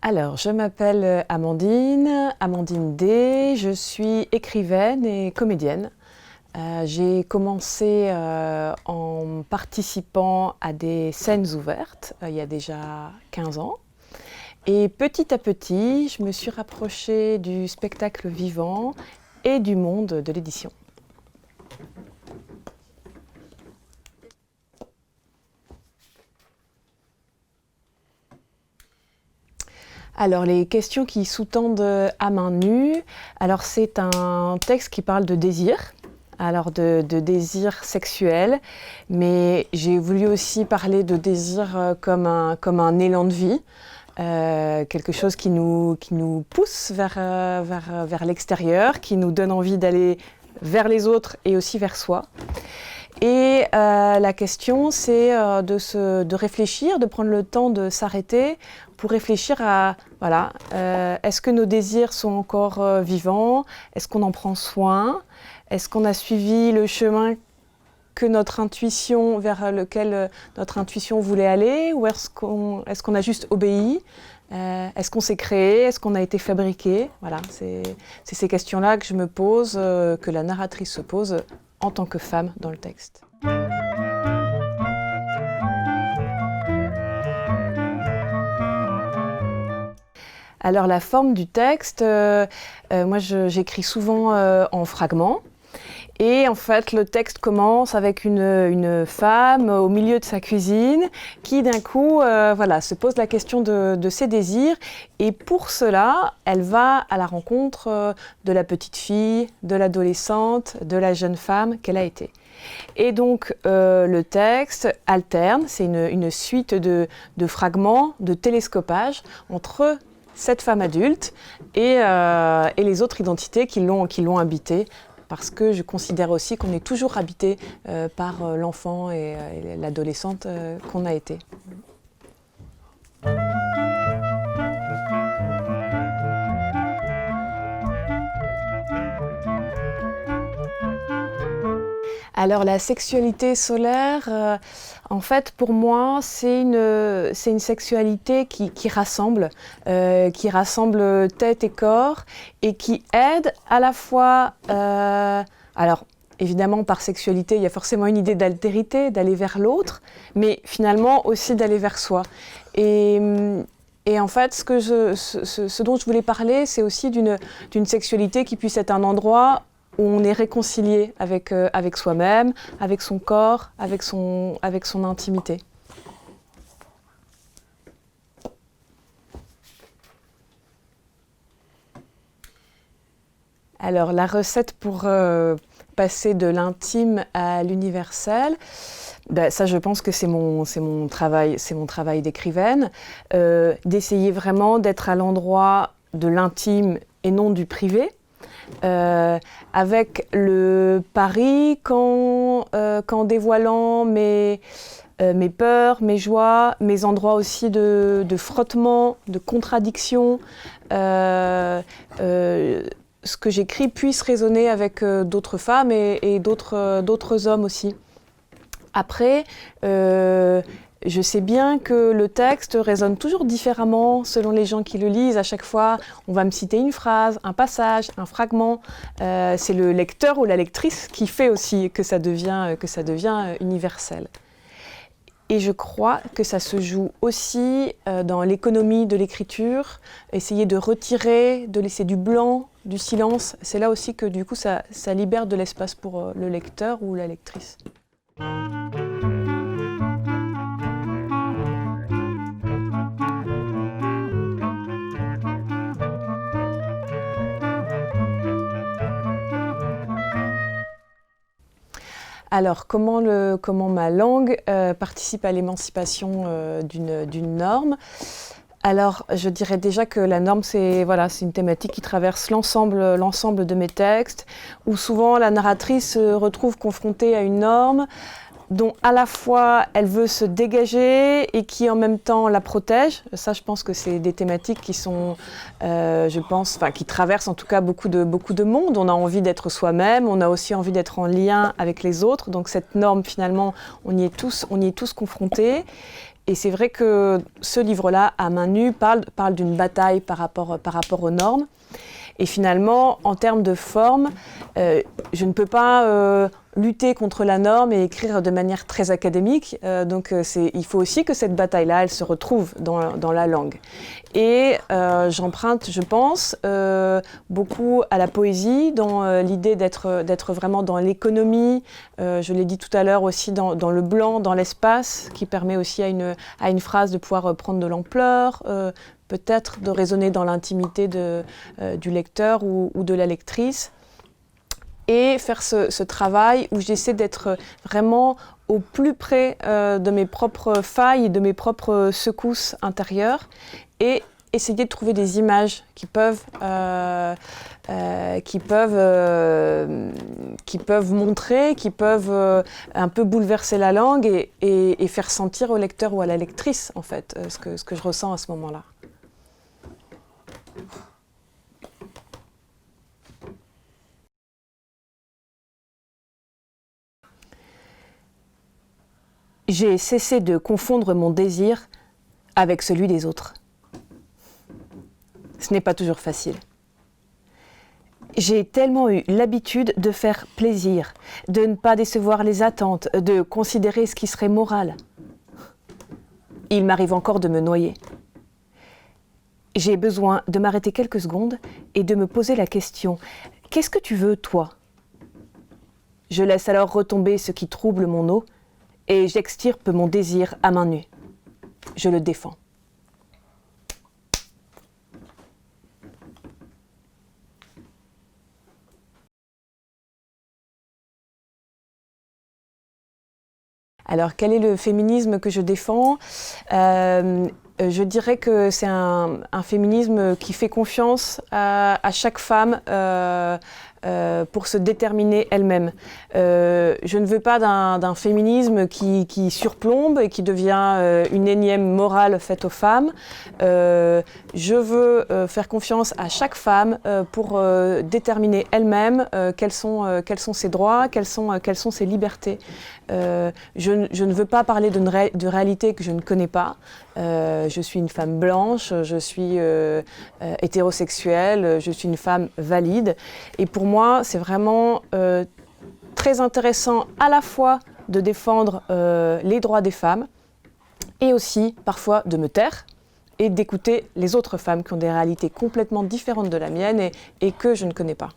Alors, je m'appelle Amandine D, je suis écrivaine et comédienne. J'ai commencé en participant à des scènes ouvertes il y a déjà 15 ans. Et petit à petit, je me suis rapprochée du spectacle vivant et du monde de l'édition. Alors, les questions qui sous-tendent à main nue, alors c'est un texte qui parle de désir, alors de désir sexuel, mais j'ai voulu aussi parler de désir comme un élan de vie, quelque chose qui nous pousse vers l'extérieur, qui nous donne envie d'aller vers les autres et aussi vers soi. Et la question, c'est de réfléchir, de prendre le temps de s'arrêter pour réfléchir à, voilà, est-ce que nos désirs sont encore vivants? Est-ce qu'on en prend soin? Est-ce qu'on a suivi le chemin que notre intuition, vers lequel notre intuition voulait aller? Ou est-ce qu'on a juste obéi? Est-ce qu'on s'est créé? Est-ce qu'on a été fabriqué? Voilà, c'est ces questions-là que je me pose, que la narratrice se pose en tant que femme dans le texte. Alors la forme du texte, moi j'écris souvent en fragments. Et en fait, le texte commence avec une femme au milieu de sa cuisine qui d'un coup se pose la question de ses désirs. Et pour cela, elle va à la rencontre de la petite fille, de l'adolescente, de la jeune femme qu'elle a été. Et donc le texte alterne, c'est une suite de fragments, de télescopage entre cette femme adulte et les autres identités qui l'ont habitée. Parce que je considère aussi qu'on est toujours habité par l'enfant et l'adolescente qu'on a été. Alors la sexualité solaire, en fait pour moi c'est une sexualité qui rassemble tête et corps et qui aide à la fois, alors évidemment par sexualité il y a forcément une idée d'altérité, d'aller vers l'autre, mais finalement aussi d'aller vers soi. Et en fait, ce dont je voulais parler, c'est aussi d'une sexualité qui puisse être un endroit où on est réconcilié avec soi-même, avec son corps, avec son intimité. Alors, la recette pour passer de l'intime à l'universel, ça, je pense que c'est mon travail d'écrivaine, d'essayer vraiment d'être à l'endroit de l'intime et non du privé. Avec le pari qu'en dévoilant mes peurs, mes joies, mes endroits aussi de frottement, de contradiction, ce que j'écris puisse résonner avec d'autres femmes et d'autres hommes aussi. Après, je sais bien que le texte résonne toujours différemment selon les gens qui le lisent. À chaque fois, on va me citer une phrase, un passage, un fragment. C'est le lecteur ou la lectrice qui fait aussi que ça devient universel. Et je crois que ça se joue aussi dans l'économie de l'écriture. Essayer de retirer, de laisser du blanc, du silence. C'est là aussi que du coup, ça libère de l'espace pour le lecteur ou la lectrice. Alors, comment ma langue participe à l'émancipation d'une norme? Alors, je dirais déjà que la norme, c'est une thématique qui traverse l'ensemble de mes textes, où souvent la narratrice se retrouve confrontée à une norme dont à la fois elle veut se dégager et qui en même temps la protège. Ça, je pense que c'est des thématiques qui sont, qui traversent en tout cas beaucoup de monde. On a envie d'être soi-même, on a aussi envie d'être en lien avec les autres. Donc cette norme, finalement, on y est tous confrontés. Et c'est vrai que ce livre-là, À main nue, parle d'une bataille par rapport aux normes. Et finalement, en termes de forme, je ne peux pas lutter contre la norme et écrire de manière très académique. Donc il faut aussi que cette bataille-là, elle se retrouve dans la langue. Et j'emprunte, je pense, beaucoup à la poésie, dans l'idée d'être vraiment dans l'économie. Je l'ai dit tout à l'heure aussi, dans le blanc, dans l'espace, qui permet aussi à une phrase de pouvoir prendre de l'ampleur, peut-être de résonner dans l'intimité du lecteur ou de la lectrice. Et faire ce travail où j'essaie d'être vraiment au plus près de mes propres failles et de mes propres secousses intérieures et essayer de trouver des images qui peuvent montrer, qui peuvent un peu bouleverser la langue et faire sentir au lecteur ou à la lectrice en fait ce que je ressens à ce moment-là. J'ai cessé de confondre mon désir avec celui des autres. Ce n'est pas toujours facile. J'ai tellement eu l'habitude de faire plaisir, de ne pas décevoir les attentes, de considérer ce qui serait moral. Il m'arrive encore de me noyer. J'ai besoin de m'arrêter quelques secondes et de me poser la question « Qu'est-ce que tu veux, toi ?» Je laisse alors retomber ce qui trouble mon eau et j'extirpe mon désir à main nue. Je le défends. Alors, quel est le féminisme que je défends ? Je dirais que c'est un féminisme qui fait confiance à chaque femme pour se déterminer elle-même. Je ne veux pas d'un féminisme qui surplombe et qui devient une énième morale faite aux femmes. Je veux faire confiance à chaque femme pour déterminer elle-même quels sont ses droits, quelles sont ses libertés. Je ne veux pas parler de réalité que je ne connais pas. Je suis une femme blanche, je suis hétérosexuelle, je suis une femme valide. Et pour moi, c'est vraiment très intéressant à la fois de défendre les droits des femmes et aussi parfois de me taire et d'écouter les autres femmes qui ont des réalités complètement différentes de la mienne et que je ne connais pas.